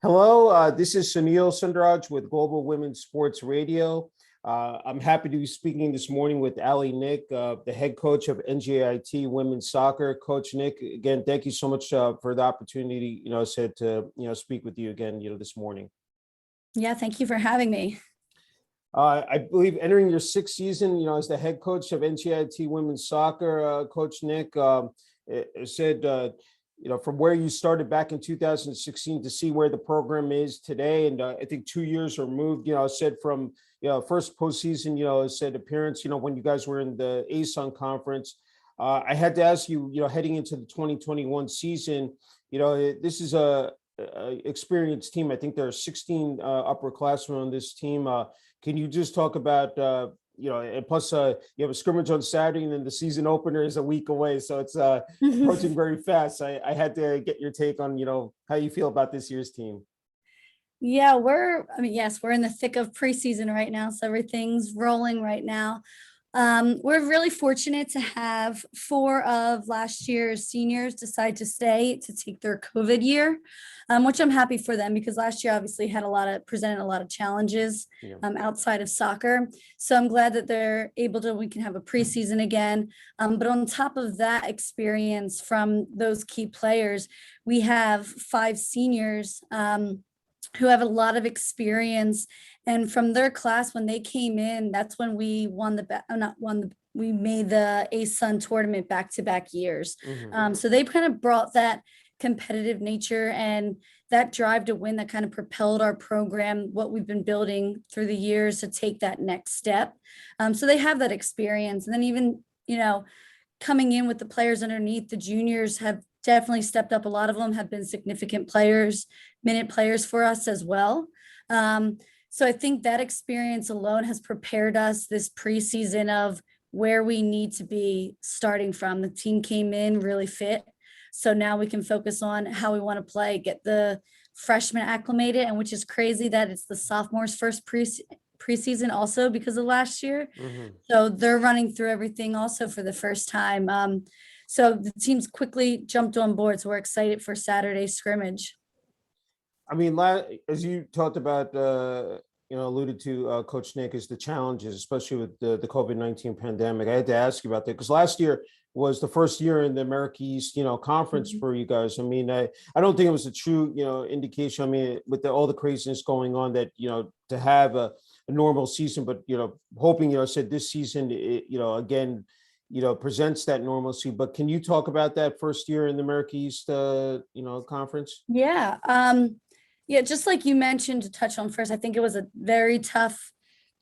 Hello, this is Sunil Sunder Raj with Global Women's Sports Radio. I'm happy to be speaking this morning with Ali Nick, the head coach of NJIT Women's Soccer. Coach Nick, again, thank you so much for the opportunity, to speak with you again, this morning. Yeah, thank you for having me. I believe entering your sixth season, as the head coach of NJIT Women's Soccer, Coach Nick, it said, from where you started back in 2016 to see where the program is today. And I think 2 years removed, said from, first postseason, said appearance, when you guys were in the ASUN conference. I had to ask you, heading into the 2021 season, this is a experienced team. I think there are 16 upperclassmen on this team. Can you just talk about, and plus you have a scrimmage on Saturday and then the season opener is a week away. So it's approaching very fast. I had to get your take on, how you feel about this year's team. Yeah, yes, we're in the thick of preseason right now. So everything's rolling right now. We're really fortunate to have 4 of last year's seniors decide to stay to take their COVID year, which I'm happy for them because last year obviously presented a lot of challenges outside of soccer. So I'm glad that we can have a preseason again. But on top of that experience from those key players, we have 5 seniors who have a lot of experience. And from their class, when they came in, that's when we we made the ASUN tournament back-to-back years. So they kind of brought that competitive nature and that drive to win that kind of propelled our program, what we've been building through the years to take that next step. So they have that experience. And then even, coming in with the players underneath, the juniors have definitely stepped up. A lot of them have been significant players, minute players for us as well. So I think that experience alone has prepared us this preseason of where we need to be starting from. The team came in really fit. So now we can focus on how we want to play, get the freshmen acclimated, and which is crazy that it's the sophomores' first preseason also because of last year. So they're running through everything also for the first time. So the team's quickly jumped on board. So we're excited for Saturday's scrimmage. I mean, as you talked about, alluded to, Coach Nick, is the challenges, especially with the COVID-19 pandemic. I had to ask you about that because last year was the first year in the America East, conference for you guys. I mean, I don't think it was a true, indication. I mean, with all the craziness going on that, to have a normal season, but, hoping, said this season, again, presents that normalcy. But can you talk about that first year in the America East, conference? Yeah. Yeah, just like you mentioned, to touch on first, I think it was a very tough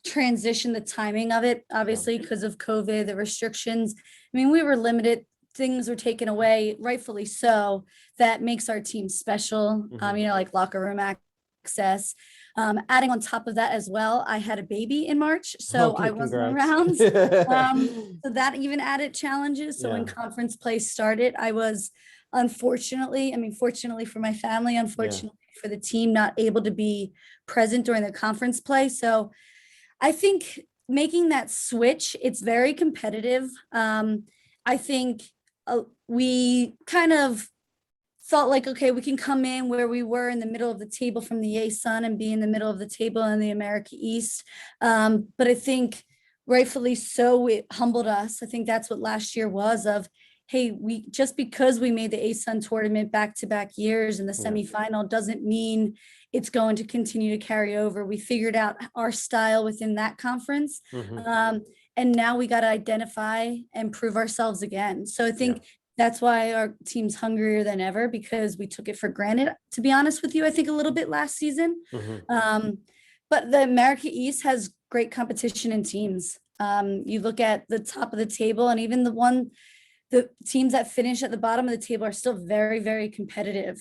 transition, the timing of it, obviously, because of COVID, the restrictions. I mean, we were limited, things were taken away, rightfully so. That makes our team special, like locker room access. Adding on top of that as well, I had a baby in March, so I wasn't around. So that even added challenges. So when conference play started, I was fortunately for my family, unfortunately for the team, not able to be present during the conference play. So I think making that switch, it's very competitive. I think we kind of felt like, okay, we can come in where we were in the middle of the table from the ASUN and be in the middle of the table in the America East. But I think rightfully so, it humbled us. I think that's what last year was of, hey, because we made the ASUN tournament back-to-back years in the semifinal doesn't mean it's going to continue to carry over. We figured out our style within that conference. And now we got to identify and prove ourselves again. So I think that's why our team's hungrier than ever, because we took it for granted, to be honest with you, I think a little bit last season. But the America East has great competition in teams. You look at the top of the table, and even the teams that finish at the bottom of the table are still very, very competitive.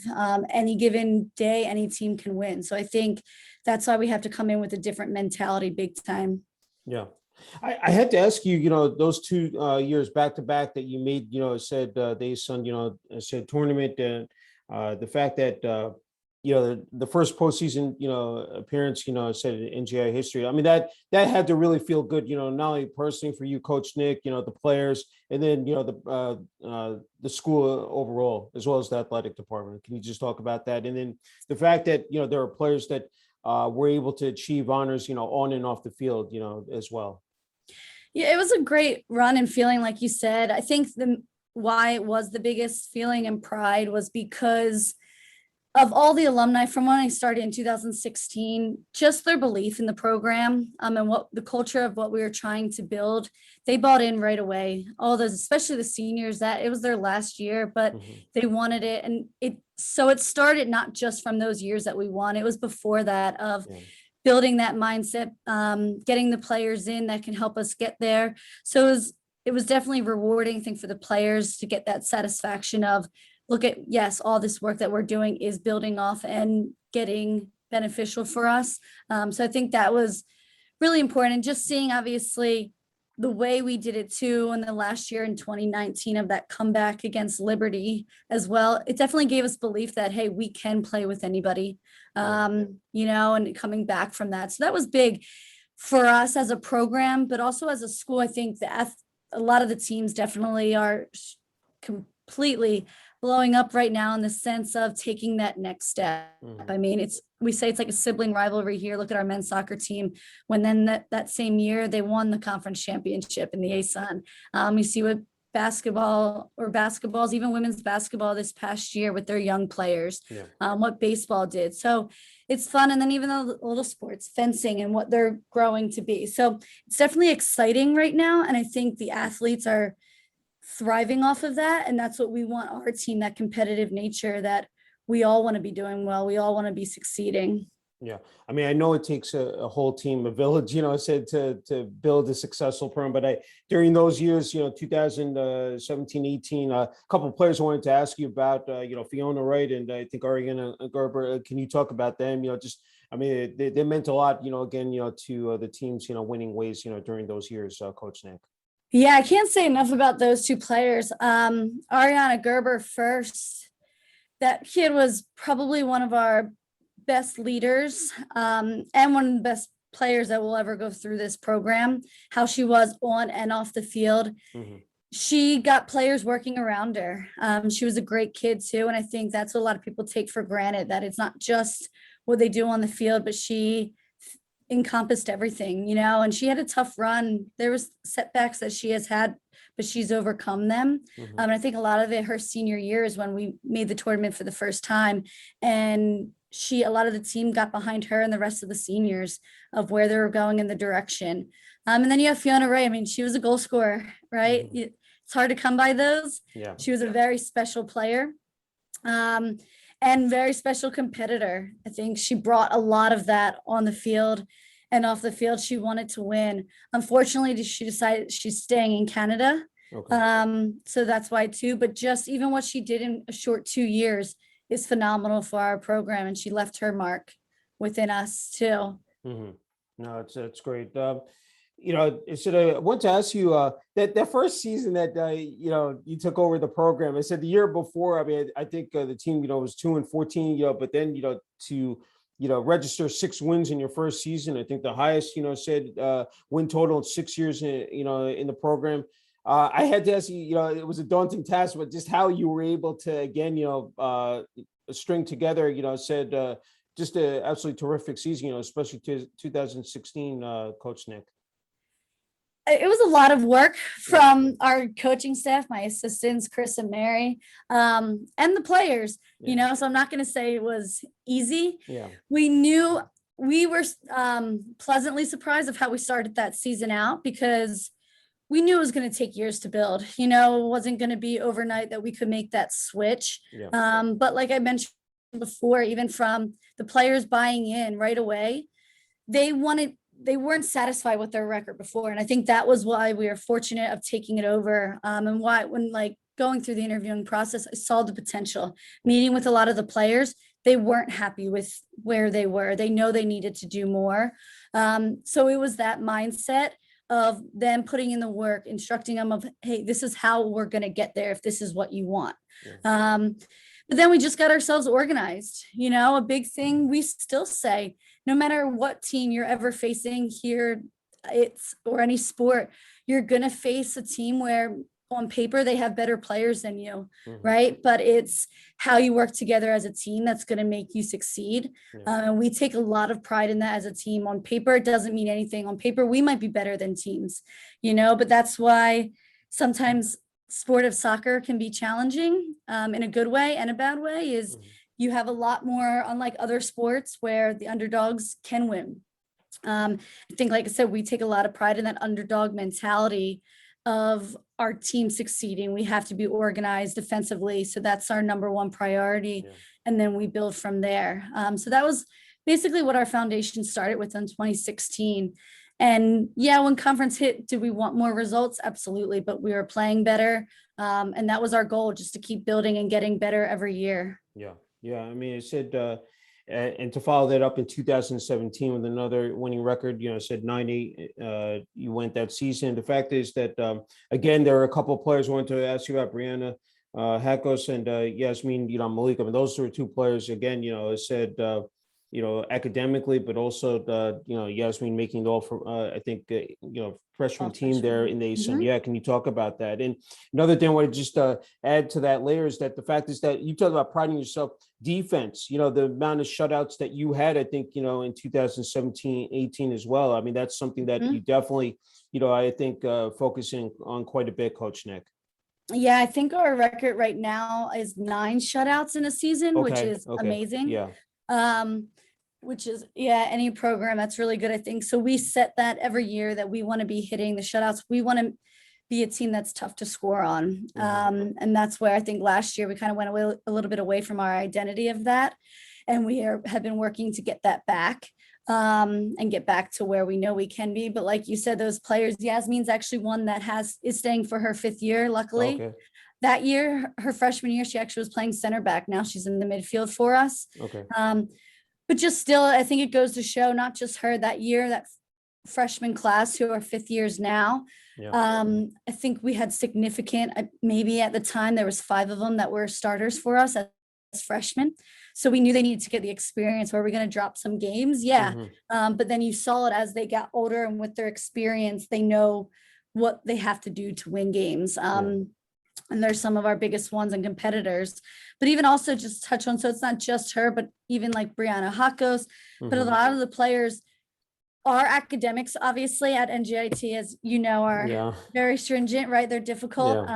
Any given day, any team can win. So I think that's why we have to come in with a different mentality big time. Yeah. I had to ask you, those 2 years back to back that you made, said the ASUN, said tournament, and the fact that, the first postseason, appearance, said in NJIT history. I mean, that had to really feel good, not only personally for you, Coach Nick, the players, and then, the school overall, as well as the athletic department. Can you just talk about that? And then the fact that, there are players that were able to achieve honors, on and off the field, as well. Yeah, it was a great run and feeling, like you said. I think why it was the biggest feeling and pride was because of all the alumni from when I started in 2016, just their belief in the program, and what the culture of what we were trying to build. They bought in right away. All those, especially the seniors, that it was their last year, but they wanted it. And it started not just from those years that we won. It was before that, of building that mindset, getting the players in that can help us get there. So it was definitely rewarding thing for the players to get that satisfaction of, look at, yes, all this work that we're doing is building off and getting beneficial for us. So I think that was really important. And just seeing, obviously, the way we did it too in the last year in 2019 of that comeback against Liberty as well, it definitely gave us belief that, hey, we can play with anybody, and coming back from that. So that was big for us as a program, but also as a school. I think that a lot of the teams definitely are completely blowing up right now in the sense of taking that next step. I mean, we say it's like a sibling rivalry here. Look at our men's soccer team. When then that same year they won the conference championship in the ASUN. You see what basketballs, even women's basketball this past year with their young players, what baseball did. So it's fun. And then even the little sports, fencing, and what they're growing to be. So it's definitely exciting right now. And I think the athletes are thriving off of that. And that's what we want our team, that competitive nature, that we all want to be doing well. We all want to be succeeding. Yeah. I mean, I know it takes a whole team, a village, said to build a successful program, but during those years, 2017, 18, a couple of players I wanted to ask you about, Fiona Wright and I think Ariana Gerber. Can you talk about them? They meant a lot, again, to the team's, winning ways, during those years, Coach Nick. Yeah, I can't say enough about those two players. Ariana Gerber first, that kid was probably one of our best leaders, and one of the best players that will ever go through this program. How she was on and off the field. She got players working around her. She was a great kid too. And I think that's what a lot of people take for granted, that it's not just what they do on the field, but she encompassed everything, and she had a tough run. There was setbacks that she has had, but she's overcome them. And I think a lot of it, her senior year, is when we made the tournament for the first time, and a lot of the team got behind her and the rest of the seniors of where they were going in the direction. And then you have Fiona Wright. I mean, she was a goal scorer, right? It's hard to come by those. She was a very special player. And very special competitor. I think she brought a lot of that on the field and off the field. She wanted to win. Unfortunately, she decided she's staying in Canada. So that's why too, but just even what she did in a short 2 years is phenomenal for our program. And she left her mark within us too. No, it's great. I want to ask you that first season that you took over the program. I said the year before. I mean, I think the team was 2-14. But then to register 6 wins in your first season. I think the highest said win total in 6 years in the program. I had to ask you. It was a daunting task, but just how you were able to again string together. Just an absolutely terrific season. Especially 2016, Coach Nick. It was a lot of work from our coaching staff, my assistants, Chris and Mary, and the players, so I'm not going to say it was easy. We knew we were pleasantly surprised of how we started that season out, because we knew it was going to take years to build. It wasn't going to be overnight that we could make that switch. But like I mentioned before, even from the players buying in right away, they weren't satisfied with their record before. And I think that was why we were fortunate of taking it over. And why, when going through the interviewing process, I saw the potential. Meeting with a lot of the players, they weren't happy with where they were. They know they needed to do more. So it was that mindset of them putting in the work, instructing them of, hey, this is how we're going to get there if this is what you want. But then we just got ourselves organized. A big thing we still say, no matter what team you're ever facing here, or any sport, you're going to face a team where on paper they have better players than you, right? But it's how you work together as a team that's going to make you succeed. And we take a lot of pride in that as a team. On paper, it doesn't mean anything. On paper, we might be better than teams, but that's why sometimes sport of soccer can be challenging in a good way and a bad way. Is you have a lot more, unlike other sports where the underdogs can win. I think, like I said, we take a lot of pride in that underdog mentality of our team succeeding. We have to be organized defensively. So that's our number one priority. And then we build from there. So that was basically what our foundation started with in 2016. And when conference hit, did we want more results? Absolutely. But we were playing better. And that was our goal, just to keep building and getting better every year. Yeah. I mean, it said, and to follow that up in 2017 with another winning record, it said 9-8, you went that season. The fact is that, again, there are a couple of players I want to ask you about, Brianna Hakos and Yasmin, Malik. I mean, those are two players, again, it said, academically, but also Yasmin making it all from, I think, freshman team there in the ASUN. Can you talk about that? And another thing I want to just add to that layer is that the fact is that you talk about priding yourself defense, the amount of shutouts that you had, I think, in 2017, 18 as well. I mean, that's something that you definitely, I think focusing on quite a bit, Coach Nick. Yeah, I think our record right now is 9 shutouts in a season, which is amazing. Which is, any program, that's really good, I think. So we set that every year that we want to be hitting the shutouts. We want to be a team that's tough to score on. And that's where I think last year we kind of went away, a little bit away from our identity of that. And we have been working to get that back and get back to where we know we can be. But like you said, those players, Yasmin's actually one that is staying for her 5th year, luckily. That year, her freshman year, she actually was playing center back. Now she's in the midfield for us. But just still, I think it goes to show, not just her that year, that freshman class who are 5th years now. I think we had significant, maybe at the time there was 5 of them that were starters for us as freshmen. So we knew they needed to get the experience. Were we going to drop some games? But then you saw it as they got older, and with their experience, they know what they have to do to win games. And they're some of our biggest ones and competitors. But even also just touch on, so it's not just her, but even like Brianna Hakos, but a lot of the players, our academics, obviously at NJIT, as you know, are very stringent, right? They're difficult.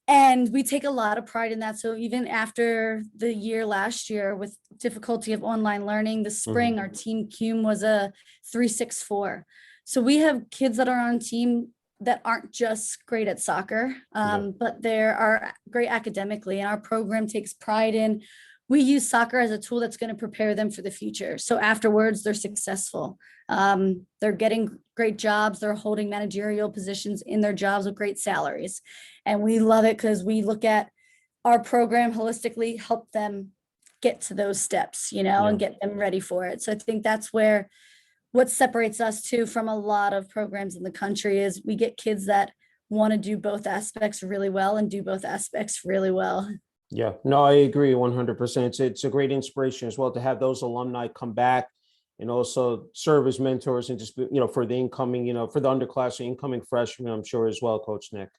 And we take a lot of pride in that. So even after the year last year with difficulty of online learning, the spring, our team cum was a 3.64. So we have kids that are on team that aren't just great at soccer, but they are great academically. And our program takes pride in, we use soccer as a tool that's going to prepare them for the future. So afterwards, they're successful. They're getting great jobs. They're holding managerial positions in their jobs with great salaries. And we love it because we look at our program holistically, help them get to those steps, and get them ready for it. So I think that's where what separates us too from a lot of programs in the country is we get kids that want to do both aspects really well and do both aspects really well. Yeah, no, I agree 100%. It's a great inspiration as well to have those alumni come back and also serve as mentors and just, for the incoming, for the underclass and incoming freshmen, I'm sure as well, Coach Nick.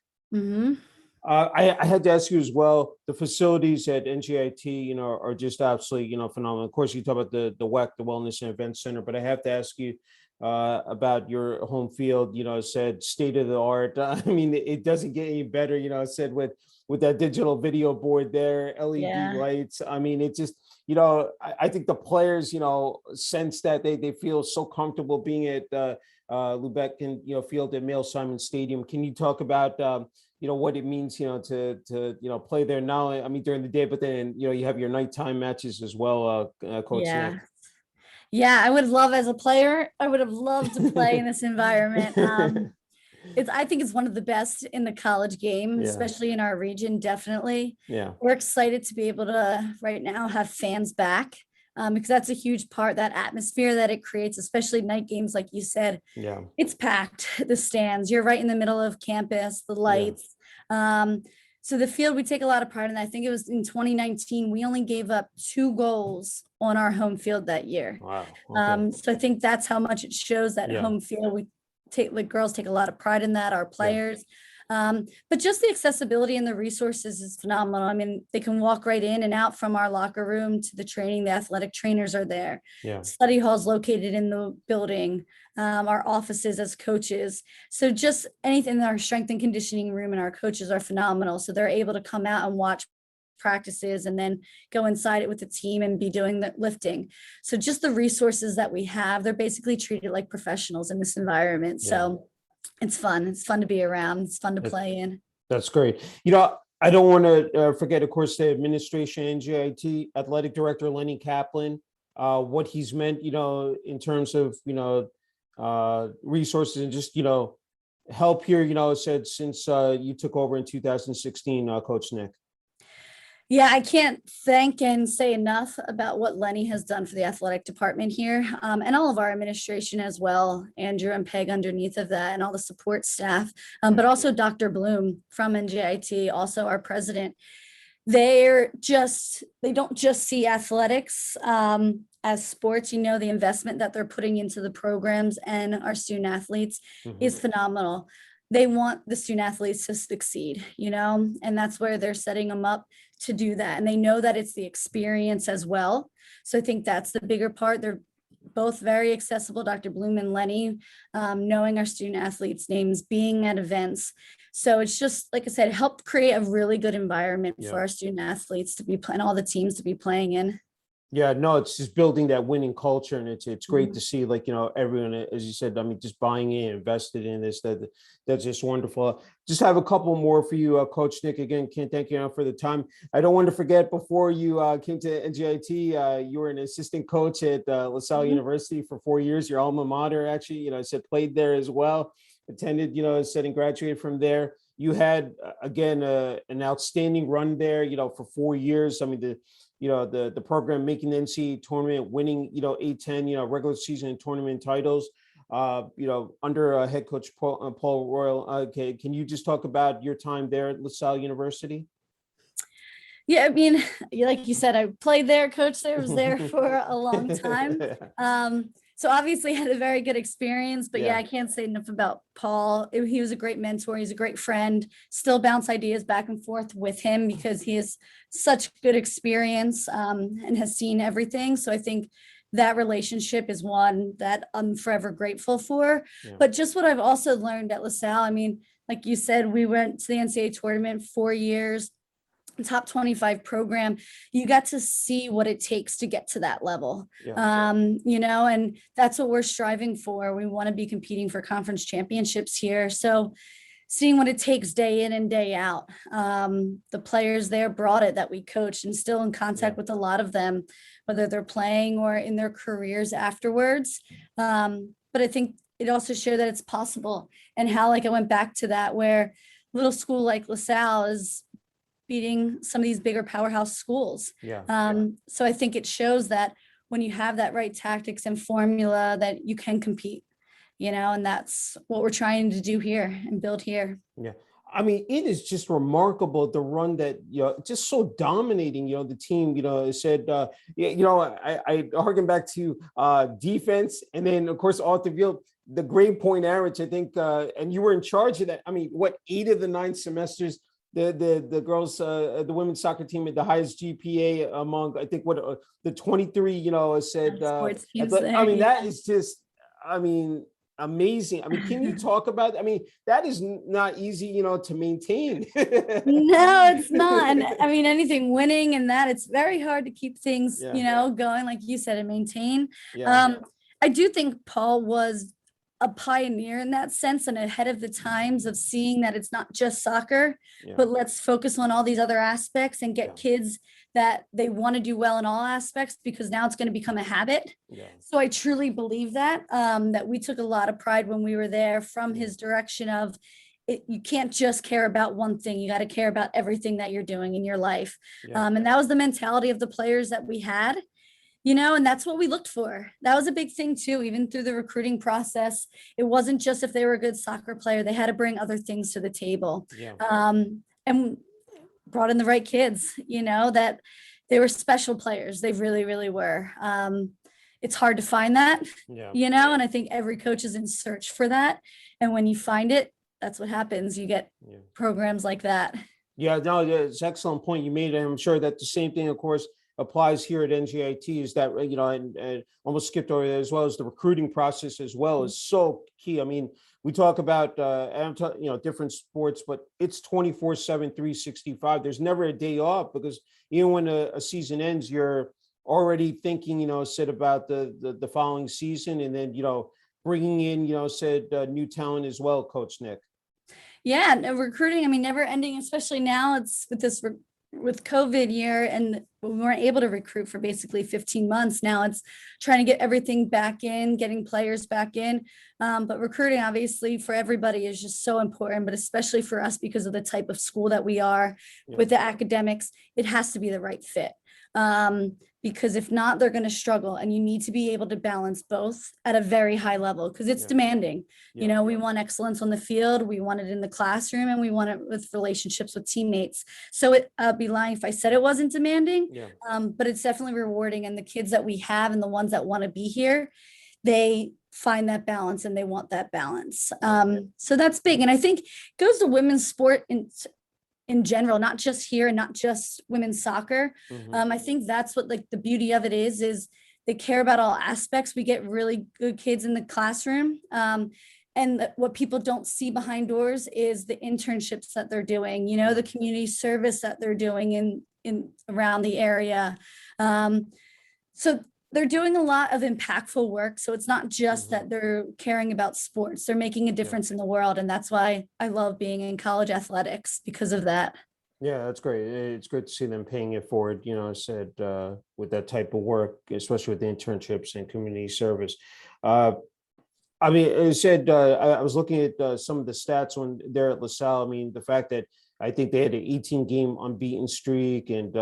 I had to ask you as well, the facilities at NJIT, are just absolutely, phenomenal. Of course, you talk about the WEC, the Wellness and Event Center, but I have to ask you about your home field, said state of the art. I mean, it doesn't get any better, said with that digital video board there, LED lights. I mean, it just, I think the players, sense that they feel so comfortable being at Lubeck and, field at Mail Simon Stadium. Can you talk about, what it means, to play there now, I mean, during the day, but then, you have your nighttime matches as well, Coach Nick. I would love, as a player, I would have loved to play in this environment. I think it's one of the best in the college game, especially in our region. Definitely. We're excited to be able to right now have fans back, because that's a huge part, that atmosphere that it creates, especially night games. Like you said, it's packed, the stands, you're right in the middle of campus, the lights. So the field, we take a lot of pride in that. I think it was in 2019, we only gave up 2 goals on our home field that year. Wow. Okay. So I think that's how much it shows that Yeah. home field. We take, like, girls take a lot of pride in that, our Yeah. players. But just the accessibility and the resources is phenomenal. I mean, they can walk right in and out from our locker room to the training. The athletic trainers are there. Yeah. Study halls located in the building, our offices as coaches. So just anything in our strength and conditioning room, and our coaches are phenomenal. So they're able to come out and watch practices and then go inside it with the team and be doing the lifting. So just the resources that we have, they're basically treated like professionals in this environment. Yeah. So it's fun. It's fun to be around. It's fun to play in. That's great. I don't want to forget, of course, the administration, NJIT athletic director, Lenny Kaplan, what he's meant, in terms of, resources and just, help here, said since you took over in 2016, Coach Nick. Yeah, I can't thank and say enough about what Lenny has done for the athletic department here, and all of our administration as well, Andrew and Peg underneath of that, and all the support staff, but also Dr. Bloom from NJIT, also our president. They don't just see athletics as sports. The investment that they're putting into the programs and our student athletes is phenomenal. They want the student athletes to succeed, and that's where they're setting them up to do that. And they know that it's the experience as well. So I think that's the bigger part. They're both very accessible, Dr. Bloom and Lenny, knowing our student athletes' names, being at events. So it's just, like I said, helped create a really good environment for our student athletes to be playing, all the teams to be playing in. Yeah, no, it's just building that winning culture, and it's great to see, everyone, as you said, just buying in, invested in this. That's just wonderful. Just have a couple more for you, Coach Nick. Again, can't thank you enough for the time. I don't want to forget, before you came to NJIT, you were an assistant coach at LaSalle University for 4 years. Your alma mater, actually, I said played there as well. Attended, said and graduated from there. You had again an outstanding run there, for 4 years. I mean, the program making the NCAA tournament, winning, A10, regular season and tournament titles, under head coach Paul Royal. Can you just talk about your time there at LaSalle University? Yeah, I mean, like you said, I played there, coached there, was there for a long time. So obviously had a very good experience, but yeah, I can't say enough about Paul. He was a great mentor. He's a great friend. Still bounce ideas back and forth with him because he has such good experience and has seen everything. So I think that relationship is one that I'm forever grateful for. Yeah. But just what I've also learned at LaSalle, I mean, like you said, we went to the NCAA tournament 4 years. Top 25 program, you got to see what it takes to get to that level. And that's what we're striving for. We want to be competing for conference championships here. So seeing what it takes day in and day out. The players there brought it that we coached, and still in contact with a lot of them, whether they're playing or in their careers afterwards. But I think it also showed that it's possible, and how, I went back to that, where little school like LaSalle is beating some of these bigger powerhouse schools. So I think it shows that when you have that right tactics and formula, that you can compete, and that's what we're trying to do here and build here. Yeah. I mean, it is just remarkable, the run that, just so dominating, the team, said, I harken back to defense, and then of course, off the field, the grade point average, I think, and you were in charge of that. I mean, 8 of the 9 semesters, the girls, the women's soccer team had the highest GPA among, I think, the 23, said, that is just, amazing. I mean, can you talk about, that is not easy, to maintain. No, it's not. I mean, anything winning and that, it's very hard to keep things, going, like you said, and maintain. I do think Paul was a pioneer in that sense, and ahead of the times of seeing that it's not just soccer, but let's focus on all these other aspects and get kids that they want to do well in all aspects, because now it's going to become a habit. So I truly believe that, that we took a lot of pride when we were there from his direction of it. You can't just care about one thing. You got to care about everything that you're doing in your life. And that was the mentality of the players that we had. And that's what we looked for. That was a big thing too, even through the recruiting process. It wasn't just if they were a good soccer player, they had to bring other things to the table. And brought in the right kids, that they were special players. They really, really were. It's hard to find that, and I think every coach is in search for that. And when you find it, that's what happens. You get programs like that. Yeah, no, it's an excellent point you made. And I'm sure that the same thing, of course, applies here at NJIT, is that, and almost skipped over there, as well as the recruiting process as well is so key. I mean, we talk about, different sports, but it's 24/7, 365. There's never a day off, because even when a season ends, you're already thinking, said about the following season, and then, bringing in, said new talent as well, Coach Nick. Yeah, no, recruiting, I mean, never ending, especially now. It's with COVID year, and we weren't able to recruit for basically 15 months. Now it's trying to get everything back in, getting players back in. But recruiting, obviously, for everybody is just so important, but especially for us because of the type of school that we are with the academics, it has to be the right fit. Because if not, they're going to struggle, and you need to be able to balance both at a very high level, because it's demanding. We want excellence on the field, we want it in the classroom, and we want it with relationships with teammates. So I'd be lying if I said it wasn't demanding, but it's definitely rewarding. And the kids that we have and the ones that want to be here, they find that balance and they want that balance. So that's big. And I think it goes to women's sport in general, not just here and not just women's soccer. I think that's what the beauty of it is they care about all aspects. We get really good kids in the classroom. And what people don't see behind doors is the internships that they're doing, the community service that they're doing in around the area. So they're doing a lot of impactful work. So it's not just that they're caring about sports, they're making a difference in the world. And that's why I love being in college athletics, because of that. Yeah, that's great. It's great to see them paying it forward, said with that type of work, especially with the internships and community service. I mean, it said, I was looking at some of the stats when they're at LaSalle. I mean, the fact that I think they had an 18-game unbeaten streak, and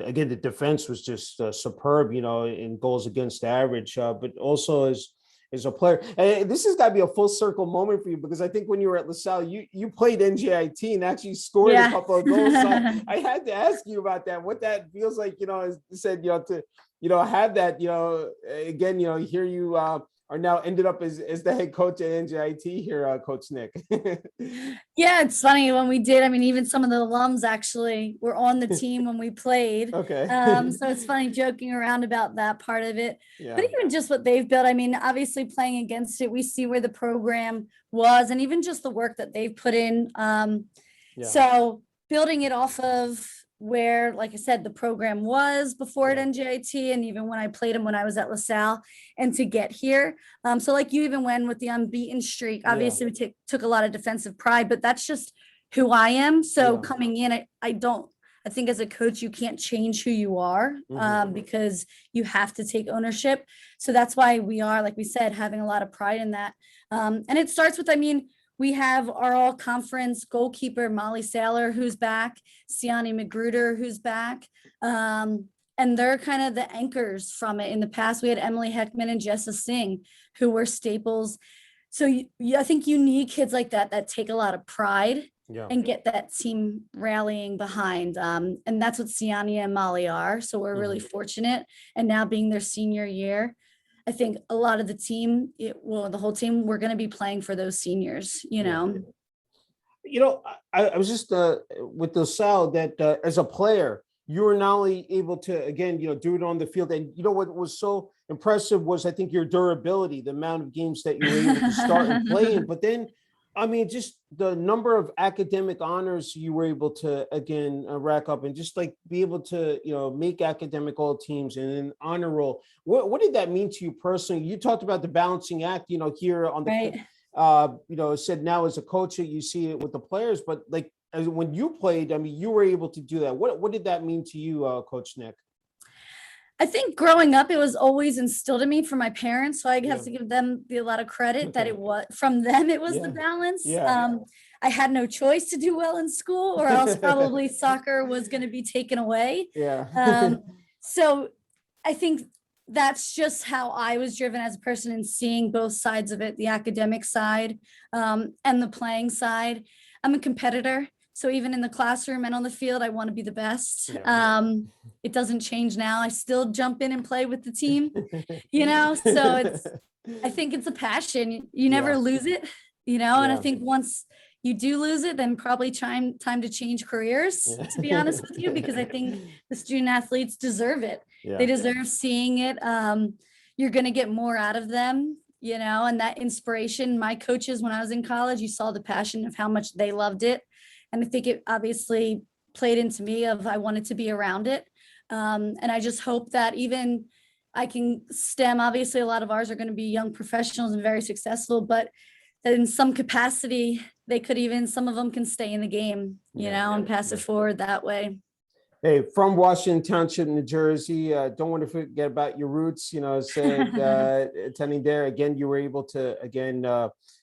again, the defense was just superb, in goals against average, but also as a player. And this has got to be a full circle moment for you, because I think when you were at LaSalle, you played NJIT and actually scored a couple of goals. So I had to ask you about that, what that feels like, as you said, to have that, again, here you are now ended up as the head coach at NJIT here, Coach Nick. Yeah, it's funny when we did. I mean, even some of the alums actually were on the team when we played. Okay. So it's funny joking around about that part of it. Yeah. But even just what they've built, I mean, obviously playing against it, we see where the program was, and even just the work that they've put in. So building it off of where, like I said, the program was before at NJIT, and even when I played them when I was at LaSalle, and to get here. So like you even went with the unbeaten streak, obviously we took a lot of defensive pride, but that's just who I am. So coming in, I think as a coach, you can't change who you are because you have to take ownership. So that's why we are, like we said, having a lot of pride in that. And it starts with, we have our all-conference goalkeeper, Molly Saylor, who's back, Siani Magruder, who's back. And they're kind of the anchors from it. In the past, we had Emily Heckman and Jessa Singh, who were staples. So I think you need kids like that take a lot of pride and get that team rallying behind. And that's what Siani and Molly are. So we're really fortunate. And now being their senior year, I think a lot of the team, the whole team, we're going to be playing for those seniors, I was just with LaSalle that as a player, you were not only able to, again, do it on the field. And what was so impressive was, I think, your durability, the amount of games that you were able to start and play in. But then, just the number of academic honors you were able to, again, rack up, and just be able to, make academic all teams and an honor roll. What did that mean to you personally? You talked about the balancing act, here on the, said now as a coach, you see it with the players, but when you played, you were able to do that. What did that mean to you, Coach Nick? I think growing up, it was always instilled in me from my parents. So I have to give them a lot of credit that it was from them. It was the balance. I had no choice to do well in school, or else probably soccer was going to be taken away. So I think that's just how I was driven as a person, and seeing both sides of it, the academic side and the playing side. I'm a competitor. So even in the classroom and on the field, I want to be the best. Yeah. It doesn't change now. I still jump in and play with the team, so I think it's a passion. You never Yeah. lose it, and I Yeah. think once you do lose it, then probably time to change careers, to be honest with you, because I think the student athletes deserve it. They Yeah. deserve seeing it. You're going to get more out of them, and that inspiration. My coaches, when I was in college, you saw the passion of how much they loved it. And I think it obviously played into me of I wanted to be around it. And I just hope that even I can STEM, obviously a lot of ours are going to be young professionals and very successful, but that in some capacity, they could even, some of them can stay in the game, and pass it forward that way. Hey, from Washington Township, New Jersey. Don't want to forget about your roots. Said attending there again. You were able to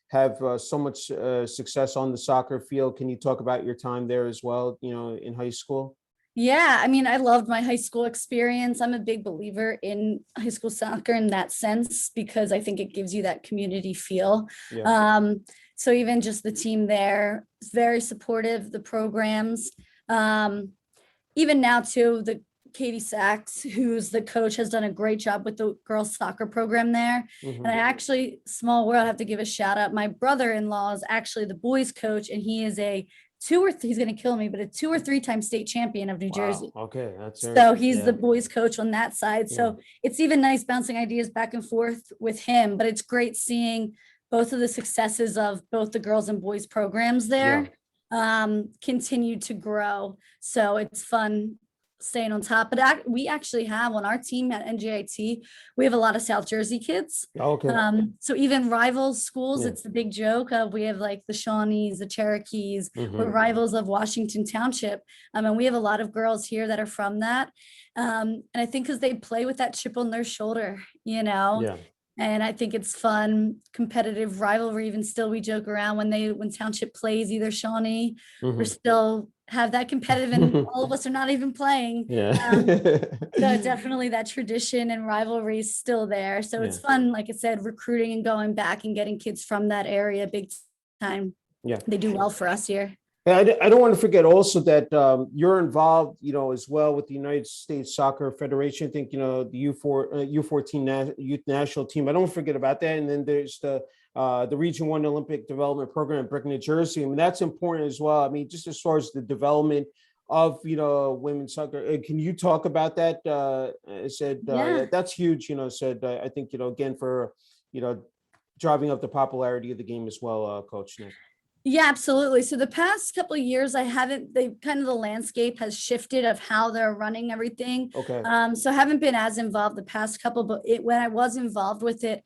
have so much success on the soccer field. Can you talk about your time there as well? In high school. Yeah, I mean, I loved my high school experience. I'm a big believer in high school soccer in that sense, because I think it gives you that community feel. Yeah. So even just the team there is very supportive, the programs. Even now too, the Katie Sachs, who's the coach, has done a great job with the girls soccer program there. Mhm. And I actually, small world, I have to give a shout out. My brother-in-law is actually the boys coach, and he is he's going to kill me, but a 2 or 3 time state champion of New Jersey. Okay, that's So he's the boys coach on that side. Yeah. So it's even nice bouncing ideas back and forth with him, but it's great seeing both of the successes of both the girls and boys programs there continue to grow. So it's fun staying on top. But we actually have on our team at NJIT, we have a lot of South Jersey kids. Okay. So even rivals schools, Yeah. it's the big joke of we have like the Shawnees, the Cherokees, we're Mhm. rivals of Washington Township. And we have a lot of girls here that are from that. And I think because they play with that chip on their shoulder, Yeah. and I think it's fun, competitive rivalry. Even still, we joke around when Township plays either Shawnee, we're Mhm. still have that competitive, and all of us are not even playing. Yeah. So definitely that tradition and rivalry is still there. So it's fun, like I said, recruiting and going back and getting kids from that area big time. Yeah. They do well for us here. I don't want to forget also that you're involved, as well with the United States Soccer Federation. I think, the U14 youth national team. I don't forget about that. And then there's the Region 1 Olympic Development Program in Brick, New Jersey. I mean, that's important as well. I mean, just as far as the development of, women's soccer. Can you talk about that? That's huge, I think, again, for, driving up the popularity of the game as well, Coach Nick. Yeah, absolutely. So the past couple of years, the landscape has shifted of how they're running everything. Okay. So I haven't been as involved the past couple, but when I was involved with it,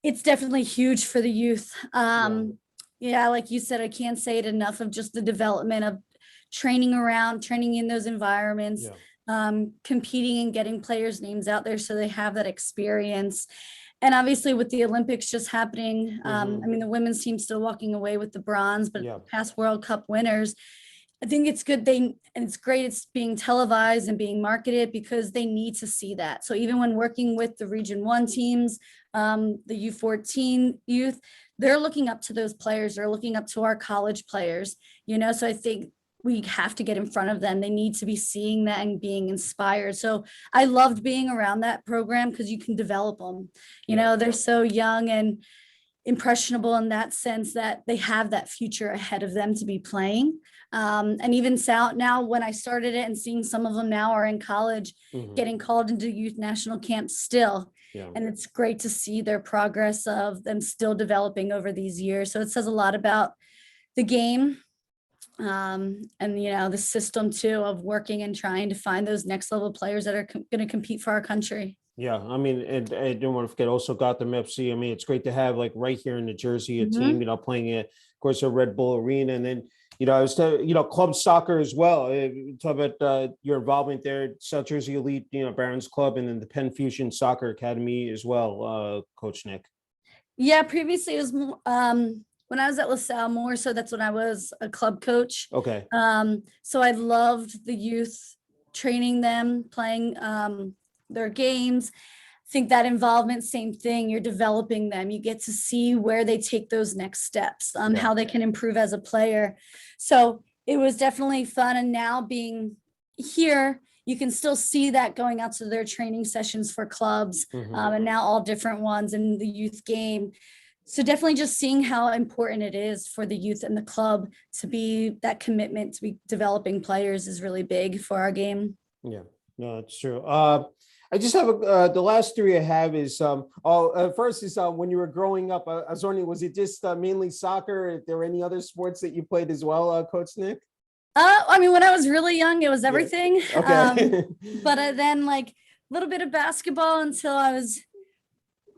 it's definitely huge for the youth. Like you said, I can't say it enough of just the development of training in those environments, competing and getting players' names out there so they have that experience. And obviously with the Olympics just happening, I mean, the women's team's still walking away with the bronze, but past World Cup winners, I think it's good. And it's great. It's being televised and being marketed because they need to see that. So even when working with the Region 1 teams, the U14 youth, they're looking up to those players. They're looking up to our college players, so I think we have to get in front of them. They need to be seeing that and being inspired. So I loved being around that program because you can develop them. They're so young and impressionable in that sense that they have that future ahead of them to be playing. And even now when I started it and seeing some of them now are in college, getting called into youth national camps still. And it's great to see their progress of them still developing over these years. So it says a lot about the game. And the system too of working and trying to find those next level players that are going to compete for our country. Yeah, I mean, and I don't want to forget also Gotham FC. I mean, it's great to have like right here in New Jersey a team, playing at, of course, a Red Bull Arena, and then I was club soccer as well. Talk about your involvement there, South Jersey Elite, Barons Club, and then the Penn Fusion Soccer Academy as well, Coach Nick. Yeah, previously it was when I was at LaSalle more, so that's when I was a club coach. Okay. So I loved the youth, training them, playing their games. I think that involvement, same thing, you're developing them. You get to see where they take those next steps, how they can improve as a player. So it was definitely fun. And now being here, you can still see that going out to their training sessions for clubs, and now all different ones in the youth game. So definitely just seeing how important it is for the youth and the club to be that commitment to be developing players is really big for our game. Yeah, no, it's true. I just have the last three I have is first is when you were growing up. I was wondering, was it just mainly soccer? If there were any other sports that you played as well, Coach Nick? I mean, when I was really young, it was everything. Okay. But then like a little bit of basketball until I was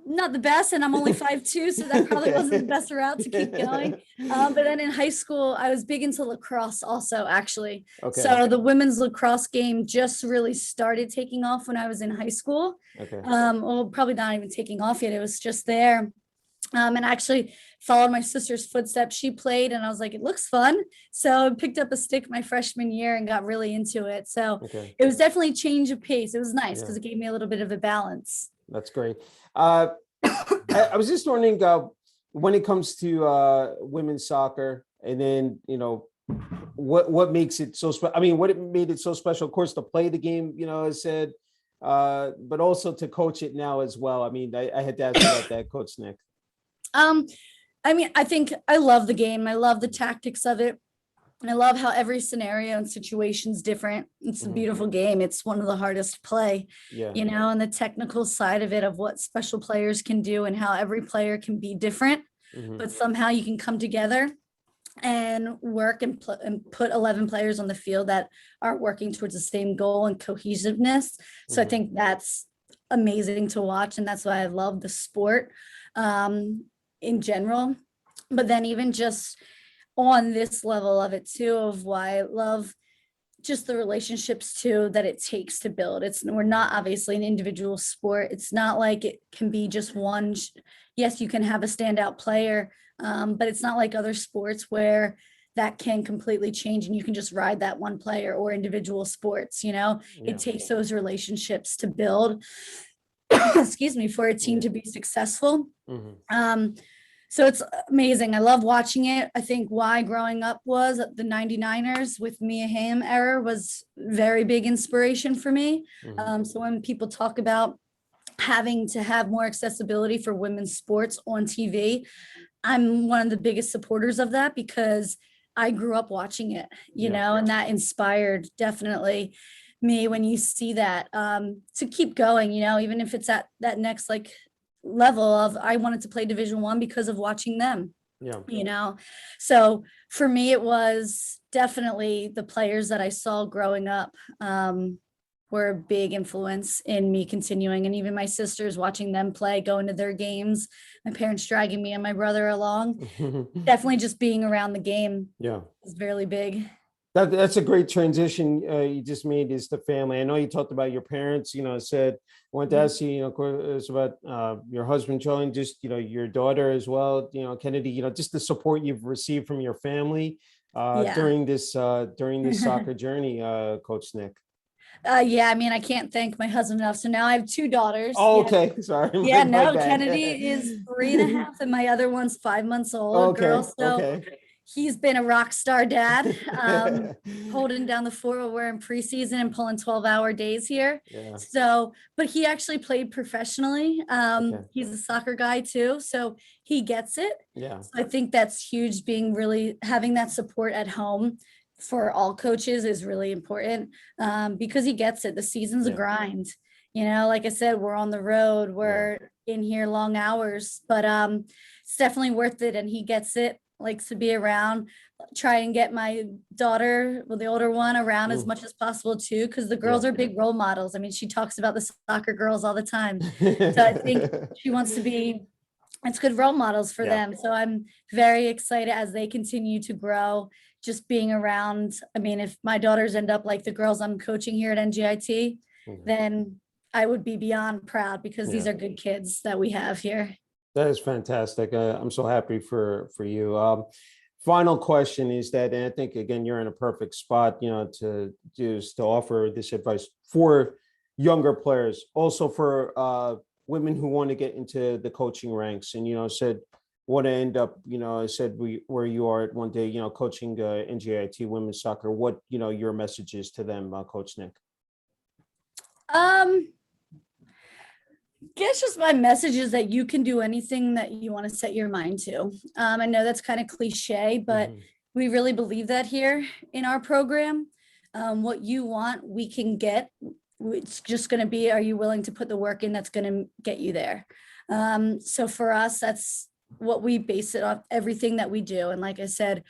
not the best, and I'm only 5'2", so that probably wasn't the best route to keep going. But then in high school, I was big into lacrosse also, actually. Okay. So the women's lacrosse game just really started taking off when I was in high school. Okay. Well, probably not even taking off yet. It was just there. And I actually followed my sister's footsteps. She played, and I was like, it looks fun. So I picked up a stick my freshman year and got really into it. So Okay. it was definitely a change of pace. It was nice because Yeah. it gave me a little bit of a balance. That's great. I was just wondering, when it comes to women's soccer, and then what makes it so special? I mean, what made it so special? Of course, to play the game, I said, but also to coach it now as well. I mean, I had to ask about that, Coach Nick. I mean, I think I love the game. I love the tactics of it. And I love how every scenario and situation is different. It's a beautiful game. It's one of the hardest to play, Yeah. And the technical side of it, of what special players can do and how every player can be different, but somehow you can come together and work and put 11 players on the field that are working towards the same goal and cohesiveness. So I think that's amazing to watch. And that's why I love the sport in general. But then even just on this level of it too, of why I love just the relationships too that it takes to build. We're not obviously an individual sport. It's not like it can be just one. Yes, you can have a standout player, but it's not like other sports where that can completely change and you can just ride that one player, or individual sports. It takes those relationships to build, excuse me, for a team to be successful. So it's amazing. I love watching it. I think why growing up was the 99ers with Mia Hamm era was very big inspiration for me. So when people talk about having to have more accessibility for women's sports on TV, I'm one of the biggest supporters of that because I grew up watching it, and that inspired definitely me when you see that, to keep going, even if it's at that next level of, I wanted to play Division I because of watching them. So for me, it was definitely the players that I saw growing up were a big influence in me continuing, and even my sisters, watching them play, going to their games, my parents dragging me and my brother along. Definitely just being around the game is really big. That's a great transition you just made, is the family. I know you talked about your parents, said, wanted to ask you, of course, about your husband, Joe, and just, your daughter as well, Kennedy, just the support you've received from your family during this soccer journey, Coach Nick. Yeah, I mean, I can't thank my husband enough. So now I have two daughters. Oh, okay. Sorry. Yeah, my no, bad. Kennedy is 3.5 and my other one's 5 months old, girl. So he's been a rock star dad, holding down the fort while we're in preseason and pulling 12-hour days here. So, but he actually played professionally. He's a soccer guy too, so he gets it. So I think that's huge, having that support at home for all coaches is really important, because he gets it. The season's a grind. Like I said, we're on the road, we're in here long hours, but it's definitely worth it. And he gets it, likes to be around, try and get my daughter, the older one, around as much as possible too, because the girls are big role models. I mean, she talks about the soccer girls all the time. So I think she wants to be, it's good role models for them. So I'm very excited as they continue to grow, just being around. I mean, if my daughters end up like the girls I'm coaching here at NJIT, then I would be beyond proud, because these are good kids that we have here. That is fantastic. I'm so happy for you. Final question is that, and I think, again, you're in a perfect spot, to offer this advice for younger players, also for women who want to get into the coaching ranks. And, said, want to end up, I said where you are one day, coaching NJIT women's soccer, what, your message is to them, Coach Nick? Guess just my message is that you can do anything that you want to set your mind to. I know that's kind of cliche, but we really believe that here in our program. What you want, we can get. It's just going to be, are you willing to put the work in that's going to get you there? So for us, that's what we base it off, everything that we do. And like I said,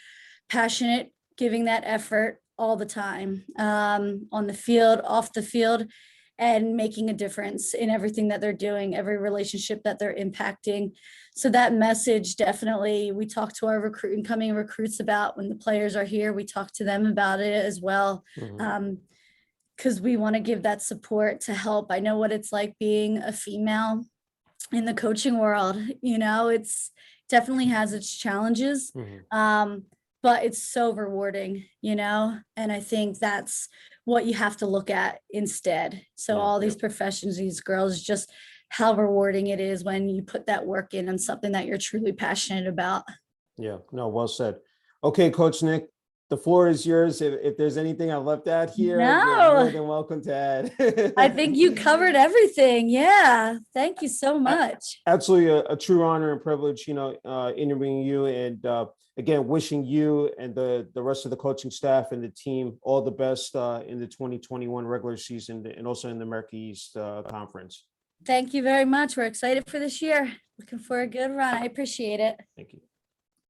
passionate, giving that effort all the time, on the field, off the field, and making a difference in everything that they're doing, every relationship that they're impacting. So that message, definitely, we talk to our incoming recruits about when the players are here, we talk to them about it as well. Because we want to give that support to help. I know what it's like being a female in the coaching world. It's definitely has its challenges, but it's so rewarding, and I think that's what you have to look at instead. So all these professions, these girls, just how rewarding it is when you put that work in on something that you're truly passionate about. Yeah, no, well said. Okay, Coach Nick, the floor is yours. If there's anything I left out here, you're more than welcome to add. I think you covered everything. Yeah. Thank you so much. Absolutely a true honor and privilege, interviewing you, and again, wishing you and the rest of the coaching staff and the team all the best in the 2021 regular season and also in the America East Conference. Thank you very much. We're excited for this year. Looking for a good run. I appreciate it. Thank you.